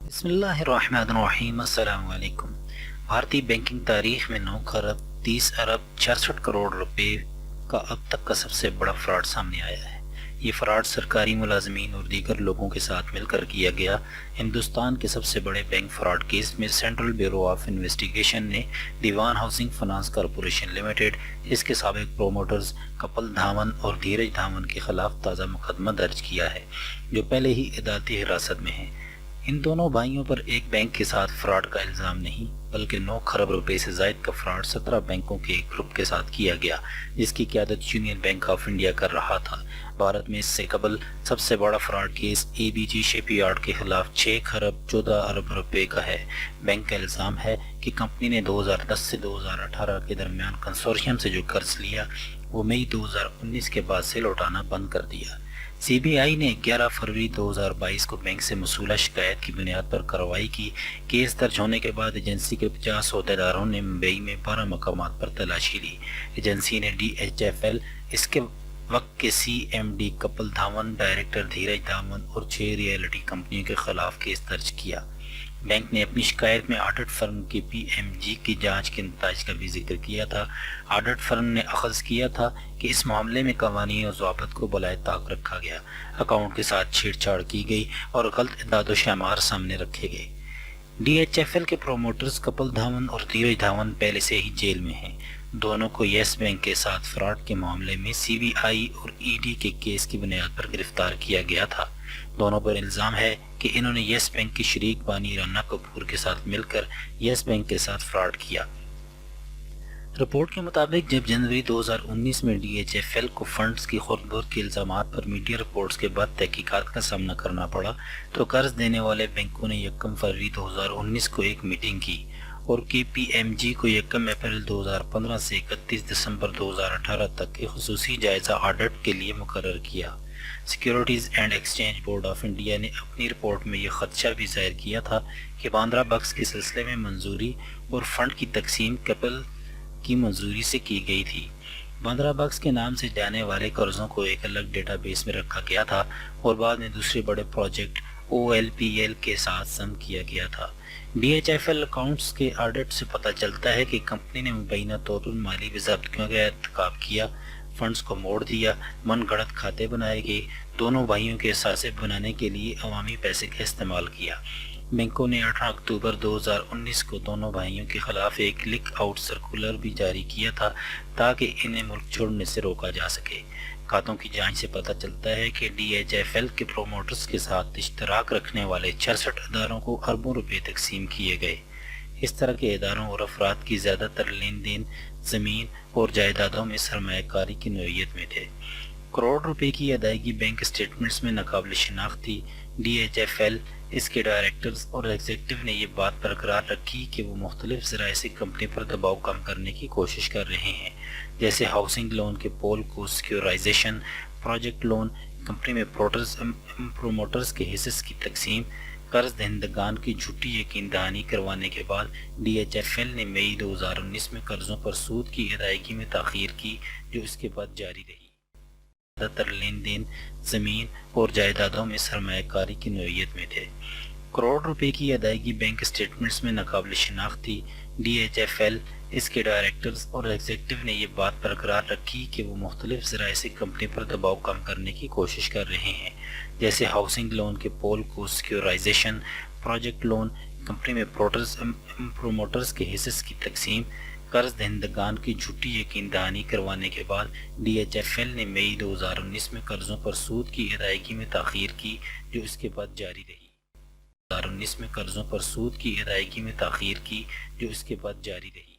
بسم اللہ الرحمن الرحیم۔ السلام علیکم۔ بھارتی بینکنگ تاریخ میں 9 خرب 30 ارب 66 کروڑ روپے کا اب تک کا سب سے بڑا فراڈ سامنے آیا ہے۔ یہ فراڈ سرکاری ملازمین اور دیگر لوگوں کے ساتھ مل کر کیا گیا۔ ہندوستان کے سب سے بڑے بینک فراڈ کیس میں سینٹرل بیورو آف انویسٹیگیشن نے دیوان ہاؤسنگ فنانس کارپوریشن لمیٹڈ، اس کے سابق پروموٹرز کپل دھاون اور دھیرج دھاون کے خلاف تازہ مقدمہ درج کیا ہے، جو پہلے ہی عدالتی حراست میں ہیں۔ ان دونوں بھائیوں پر ایک بینک کے ساتھ فراڈ کا الزام نہیں، بلکہ 9 خرب روپے سے زائد کا فراڈ 17 بینکوں کے ایک گروپ کے ساتھ کیا گیا، جس کی قیادت یونین بینک آف انڈیا کر رہا تھا۔ بھارت میں اس سے قبل سب سے بڑا فراڈ کیس اے بی جی شپ یارڈ کے خلاف 6 خرب 14 ارب روپے کا ہے۔ بینک کا الزام ہے کہ کمپنی نے 2010 سے 2018 کے درمیان کنسورشیم سے جو قرض لیا، وہ مئی 2019 کے بعد سے لوٹانا بند کر دیا۔ سی بی آئی نے 11 فروری 2022 کو بینک سے موصولہ شکایت کی بنیاد پر کارروائی کی۔ کیس درج ہونے کے بعد ایجنسی کے 50 عہدیداروں نے ممبئی میں 12 مقامات پر تلاشی لی۔ ایجنسی نے ڈی ایچ ایف ایل، اس کے وقت کے C M D Kapil Dhawan, director Dheeraj Dhawan اور 6 ریئلٹی کمپنیوں کے خلاف کیس درج کیا۔ بینک نے اپنی شکایت میں آڈٹ فرم کے پی ایم جی کی جانچ کے نتائج کا بھی ذکر کیا تھا۔ آڈٹ فرم نے اخذ کیا تھا کہ اس معاملے میں قوانین اور ضوابط کو بالائے طاق رکھا گیا، اکاؤنٹ کے ساتھ چھیڑ چھاڑ کی گئی اور غلط اعداد و شمار سامنے رکھے گئے۔ ڈی ایچ ایف ایل کے پروموٹرز کپل دھاون اور دھیرج دھاون پہلے سے ہی جیل میں ہیں۔ دونوں کو یس بینک کے ساتھ فراڈ کے معاملے میں سی بی آئی اور ای ڈی کے کیس کی بنیاد پر گرفتار کیا گیا تھا۔ دونوں پر الزام ہے کہ انہوں نے یس بینک کی شریک بانی رانا کپور کے ساتھ مل کر یس بینک کے ساتھ فراڈ کیا۔ رپورٹ کے مطابق جب جنوری 2019 میں ڈی ایچ ایف ایل کو فنڈز کی خورد بہت کے الزامات پر میڈیا رپورٹس کے بعد تحقیقات کا سامنا کرنا پڑا، تو قرض دینے والے بینکوں نے 1 فروری 2019 کو ایک میٹنگ کی اور کے پی ایم جی کو 1 اپریل 2015 سے 31 دسمبر 2018 تک کے خصوصی جائزہ آڈٹ کے لیے مقرر کیا۔ Securities and exchange board of India نے اپنی رپورٹ میں یہ خدشہ بھی ظاہر کیا تھا کہ باندرا بکس کے سلسلے میں منظوری اور فنڈ کی تقسیم کیپل کی منظوری سے کی گئی تھی۔ باندرا بکس کے نام سے جانے والے قرضوں کو ایک الگ ڈیٹا بیس میں رکھا گیا تھا اور بعد میں دوسرے بڑے project O L P L کے ساتھ ضم کیا گیا تھا۔ D H F L accounts کے آڈٹ سے پتہ چلتا ہے کہ کمپنی نے مبینہ طور پر مالی ضابطوں کا ارتکاب کیا، فنڈز کو موڑ دیا، من گھڑت کھاتے بنائے گئے، دونوں بھائیوں کے اثاثے بنانے کے لیے عوامی پیسے کا استعمال کیا۔ بینکوں نے 18 اکتوبر 2019 کو دونوں بھائیوں کے خلاف ایک لک آؤٹ سرکولر بھی جاری کیا تھا تاکہ انہیں ملک چھوڑنے سے روکا جا سکے۔ کھاتوں کی جانچ سے پتہ چلتا ہے کہ ڈی ایچ ایف ایل کے پروموٹرز کے ساتھ اشتراک رکھنے والے 66 اداروں کو اربوں روپے تقسیم کیے گئے۔ اس طرح کے اداروں اور افراد کی زیادہ تر لین دین زمین اور جائیدادوں میں سرمایہ کاری کی نوعیت میں تھے۔ کروڑ روپے کی ادائیگی بینک اسٹیٹمنٹس میں ناقابل شناخت تھی۔ ڈی ایچ ایف ایل، اس کے ڈائریکٹرز اور ایگزیکٹو نے یہ بات برقرار رکھی کہ وہ مختلف ذرائع سے کمپنی پر دباؤ کم کرنے کی کوشش کر رہے ہیں، جیسے ہاؤسنگ لون کے پول کو سیکیورائزیشن، پروجیکٹ لون، کمپنی میں پروموٹرز کے حصص کی تقسیم۔ قرض دہندگان کی جھوٹی یقین دہانی کروانے کے بعد ڈی ایچ ایف ایل نے مئی 2019 میں قرضوں پر سود کی ادائیگی میں تاخیر کی، جو اس کے بعد جاری رہی۔ زیادہ تر لین دین زمین اور جائیدادوں میں سرمایہ کاری کی نوعیت میں تھے۔ کروڑ روپے کی ادائیگی بینک اسٹیٹمنٹس میں ناقابل شناخت تھی۔ ڈی ایچ ایف ایل، اس کے ڈائریکٹرز اور ایگزیکٹو نے یہ بات برقرار رکھی کہ وہ مختلف ذرائع سے کمپنی پر دباؤ کم کرنے کی کوشش کر رہے ہیں، جیسے ہاؤسنگ لون کے پول کو سیکیورائزیشن، پروجیکٹ لون، کمپنی میں پروموٹرز کے حصص کی تقسیم۔ قرض دہندگان کی جھوٹی یقین دہانی کروانے کے بعد ڈی ایچ ایف ایل نے مئی 2019 میں قرضوں پر سود کی ادائیگی میں تاخیر کی، جو اس کے بعد جاری رہی۔ 2019 میں قرضوں پر سود کی ادائیگی میں تاخیر کی، جو اس کے بعد جاری رہی۔